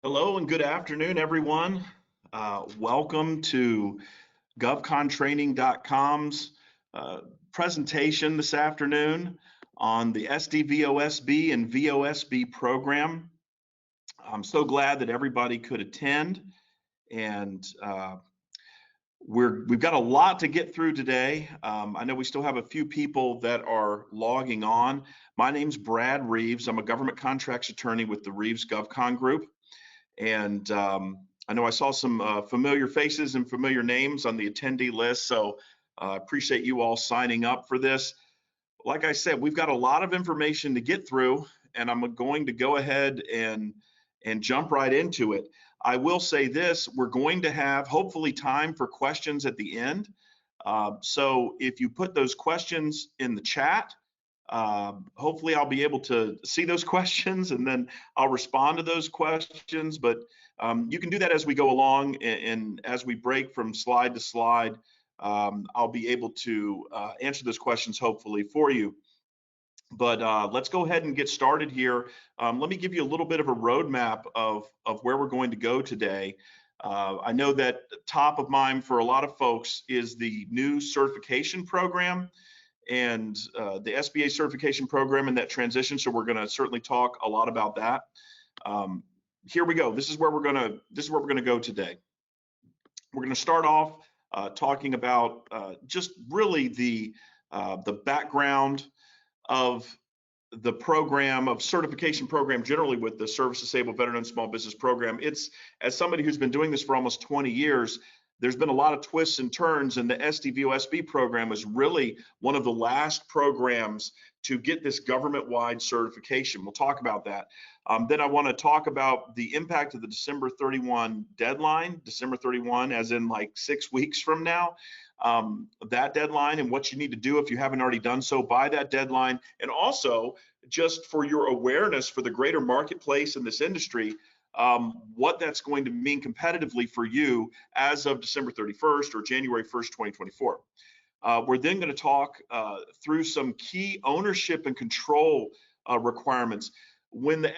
Hello and good afternoon, everyone. Welcome to GovContraining.com's presentation this afternoon on the SDVOSB and VOSB program. I'm so glad that everybody could attend, and we've got a lot to get through today. I know we still have a few people that are logging on. My name's Brad Reaves. I'm a government contracts attorney with the Reaves GovCon group. And I know I saw some familiar faces and familiar names on the attendee list, so I appreciate you all signing up for this. Like I said, we've got a lot of information to get through, and I'm going to go ahead and jump right into it. I will say this, we're going to have hopefully time for questions at the end. So if you put those questions in the chat, hopefully I'll be able to see those questions and then I'll respond to those questions, but you can do that as we go along, and as we break from slide to slide, I'll be able to answer those questions hopefully for you. But let's go ahead and get started here. Let me give you a little bit of a roadmap of where we're going to go today. I know that top of mind for a lot of folks is the new certification program and the SBA certification program and that transition. So we're going to certainly talk a lot about that. Here we go. This is where we're going to go today. We're going to start off talking about just really the background of the program, of certification program generally with the Service Disabled Veteran and Small Business Program. It's, as somebody who's been doing this for almost 20 years, there's been a lot of twists and turns, and the SDVOSB program is really one of the last programs to get this government-wide certification. We'll talk about that. Then I want to talk about the impact of the December 31 deadline, December 31 as in like 6 weeks from now, that deadline and what you need to do if you haven't already done so by that deadline. And also, just for your awareness for the greater marketplace in this industry, what that's going to mean competitively for you as of December 31st or January 1st, 2024. We're then going to talk through some key ownership and control requirements. When the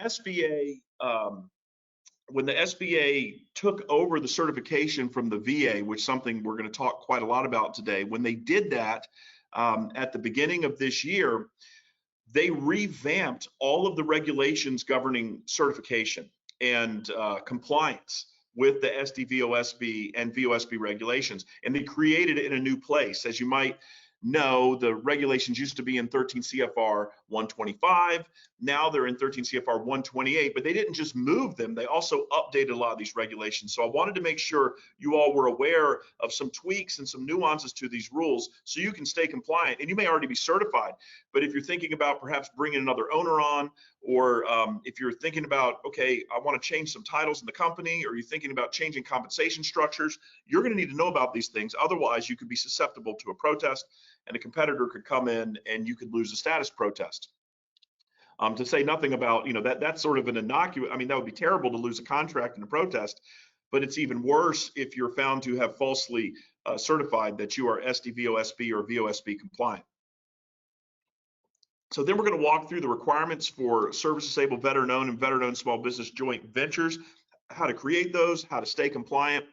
SBA took over the certification from the VA, which is something we're going to talk quite a lot about today, when they did that at the beginning of this year, they revamped all of the regulations governing certification and compliance with the SDVOSB and VOSB regulations, and they created it in a new place. As you might know, the regulations used to be in 13 CFR 125. Now they're in 13 CFR 128, but they didn't just move them, they also updated a lot of these regulations. So I wanted to make sure you all were aware of some tweaks and some nuances to these rules so you can stay compliant. And you may already be certified, but if you're thinking about perhaps bringing another owner on, or if you're thinking about, okay, I want to change some titles in the company, or you're thinking about changing compensation structures, you're going to need to know about these things. Otherwise, you could be susceptible to a protest, and a competitor could come in and you could lose a status protest. To say nothing about, that's sort of an innocuous, that would be terrible to lose a contract in a protest, but it's even worse if you're found to have falsely certified that you are SDVOSB or VOSB compliant. So then we're going to walk through the requirements for service disabled veteran-owned and veteran-owned small business joint ventures, how to create those, how to stay compliant,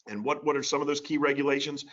and what are some of those key regulations.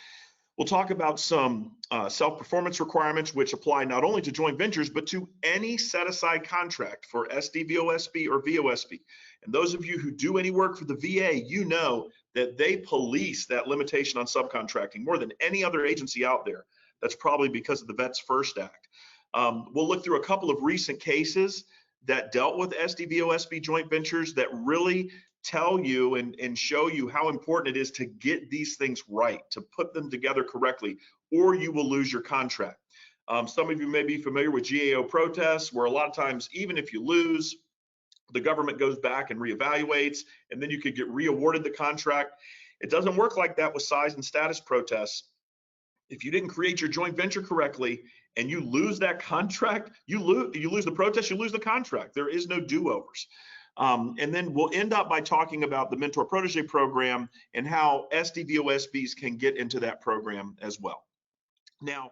We'll talk about some self-performance requirements, which apply not only to joint ventures, but to any set-aside contract for SDVOSB or VOSB. And those of you who do any work for the VA, you know that they police that limitation on subcontracting more than any other agency out there. That's probably because of the Vets First Act. We'll look through a couple of recent cases that dealt with SDVOSB joint ventures that really tell you and show you how important it is to get these things right, to put them together correctly, or you will lose your contract. Some of you may be familiar with GAO protests, where a lot of times, even if you lose, the government goes back and reevaluates, and then you could get re-awarded the contract. It doesn't work like that with size and status protests. If you didn't create your joint venture correctly and you lose that contract, you lose the protest, you lose the contract. There is no do-overs. And then we'll end up by talking about the mentor protege program and how SDVOSBs can get into that program as well. Now,